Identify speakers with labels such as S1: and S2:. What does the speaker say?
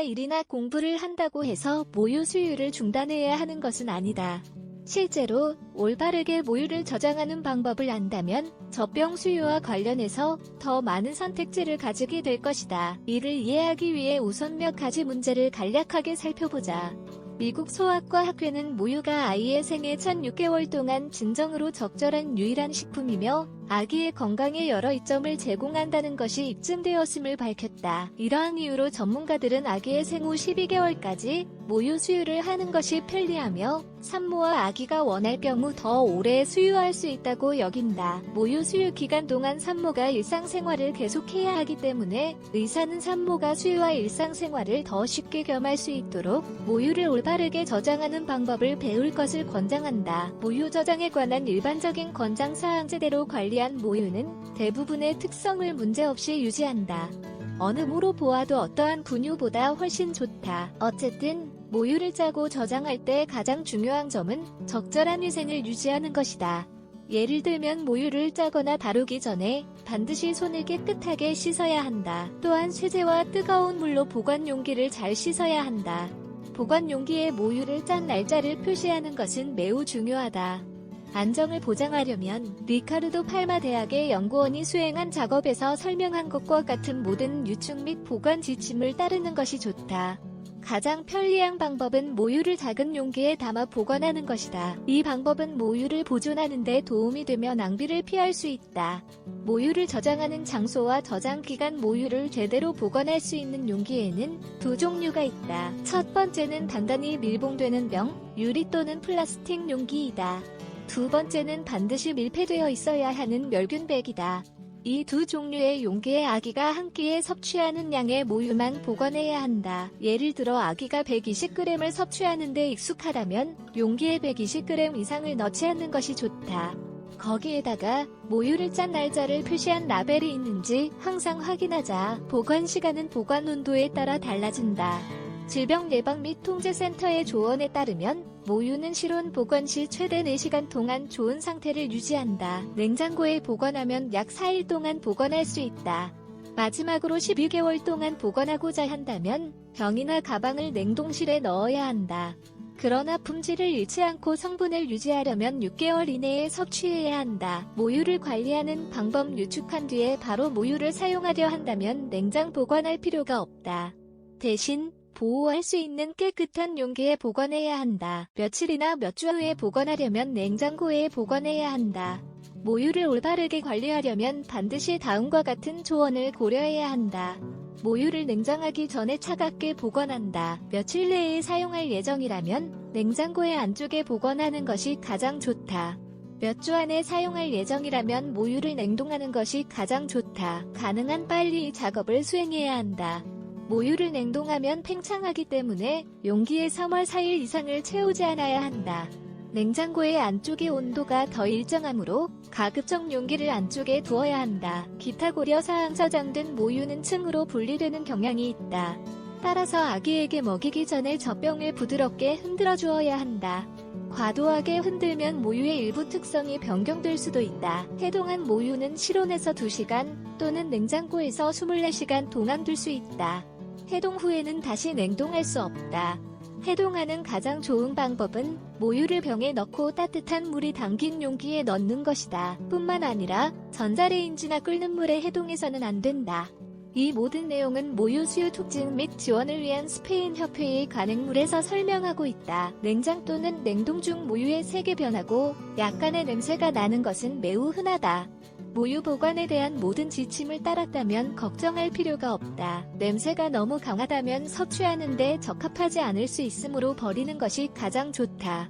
S1: 일이나 공부를 한다고 해서 모유 수유를 중단해야 하는 것은 아니다. 실제로 올바르게 모유를 저장하는 방법을 안다면 젖병 수유와 관련해서 더 많은 선택지를 가지게 될 것이다. 이를 이해하기 위해 우선 몇 가지 문제를 간략하게 살펴보자. 미국 소아과 학회는 모유가 아이의 생애 첫 6개월 동안 진정으로 적절한 유일한 식품이며 아기의 건강에 여러 이점을 제공한다는 것이 입증되었음을 밝혔다. 이러한 이유로 전문가들은 아기의 생후 12개월까지 모유 수유를 하는 것이 편리하며 산모와 아기가 원할 경우 더 오래 수유할 수 있다고 여긴다. 모유 수유 기간 동안 산모가 일상생활을 계속해야 하기 때문에 의사는 산모가 수유와 일상생활을 더 쉽게 겸할 수 있도록 모유를 올바르게 저장하는 방법을 배울 것을 권장한다. 모유 저장에 관한 일반적인 권장사항제대로 관리한 모유는 대부분의 특성을 문제없이 유지한다. 어느 모로 보아도 어떠한 분유보다 훨씬 좋다. 어쨌든 모유를 짜고 저장할 때 가장 중요한 점은 적절한 위생을 유지하는 것이다. 예를 들면 모유를 짜거나 다루기 전에 반드시 손을 깨끗하게 씻어야 한다. 또한 세제와 뜨거운 물로 보관 용기를 잘 씻어야 한다. 보관 용기에 모유를 짠 날짜를 표시하는 것은 매우 중요하다. 안정을 보장하려면 리카르도 팔마 대학의 연구원이 수행한 작업에서 설명한 것과 같은 모든 유축 및 보관 지침을 따르는 것이 좋다. 가장 편리한 방법은 모유를 작은 용기에 담아 보관하는 것이다. 이 방법은 모유를 보존하는 데 도움이 되며 낭비를 피할 수 있다. 모유를 저장하는 장소와 저장 기간 모유를 제대로 보관할 수 있는 용기에는 두 종류가 있다. 첫 번째는 단단히 밀봉되는 병, 유리 또는 플라스틱 용기이다. 두 번째는 반드시 밀폐되어 있어야 하는 멸균백이다. 이 두 종류의 용기에 아기가 한 끼에 섭취하는 양의 모유만 보관해야 한다. 예를 들어 아기가 120g을 섭취하는 데 익숙하다면 용기에 120g 이상을 넣지 않는 것이 좋다. 거기에다가 모유를 짠 날짜를 표시한 라벨이 있는지 항상 확인하자. 보관 시간은 보관 온도에 따라 달라진다. 질병예방 및 통제센터의 조언에 따르면 모유는 실온 보관 시 최대 4시간 동안 좋은 상태를 유지한다. 냉장고에 보관하면 약 4일 동안 보관할 수 있다. 마지막으로 12개월 동안 보관하고자 한다면 병이나 가방을 냉동실에 넣어야 한다. 그러나 품질을 잃지 않고 성분을 유지하려면 6개월 이내에 섭취해야 한다. 모유를 관리하는 방법 유축한 뒤에 바로 모유를 사용하려 한다면 냉장 보관할 필요가 없다. 대신 보호할 수 있는 깨끗한 용기에 보관해야 한다. 며칠이나 몇 주 후에 보관하려면 냉장고에 보관해야 한다. 모유를 올바르게 관리하려면 반드시 다음과 같은 조언을 고려해야 한다. 모유를 냉장하기 전에 차갑게 보관한다. 며칠 내에 사용할 예정이라면 냉장고의 안쪽에 보관하는 것이 가장 좋다. 몇 주 안에 사용할 예정이라면 모유를 냉동하는 것이 가장 좋다. 가능한 빨리 이 작업을 수행해야 한다. 모유를 냉동하면 팽창하기 때문에 용기에 3월 4일 이상을 채우지 않아야 한다. 냉장고의 안쪽의 온도가 더 일정하므로 가급적 용기를 안쪽에 두어야 한다. 기타 고려사항 저장된 모유는 층으로 분리되는 경향이 있다. 따라서 아기에게 먹이기 전에 젖병을 부드럽게 흔들어 주어야 한다. 과도하게 흔들면 모유의 일부 특성이 변경될 수도 있다. 해동한 모유는 실온에서 2시간 또는 냉장고에서 24시간 동안 둘 수 있다. 해동 후에는 다시 냉동할 수 없다. 해동하는 가장 좋은 방법은 모유를 병에 넣고 따뜻한 물이 담긴 용기에 넣는 것이다. 뿐만 아니라 전자레인지나 끓는 물에 해동해서는 안 된다. 이 모든 내용은 모유 수유 촉진 및 지원을 위한 스페인 협회의 관행물에서 설명하고 있다. 냉장 또는 냉동 중 모유의 색이 변하고 약간의 냄새가 나는 것은 매우 흔하다. 모유 보관에 대한 모든 지침을 따랐다면 걱정할 필요가 없다. 냄새가 너무 강하다면 섭취하는데 적합하지 않을 수 있으므로 버리는 것이 가장 좋다.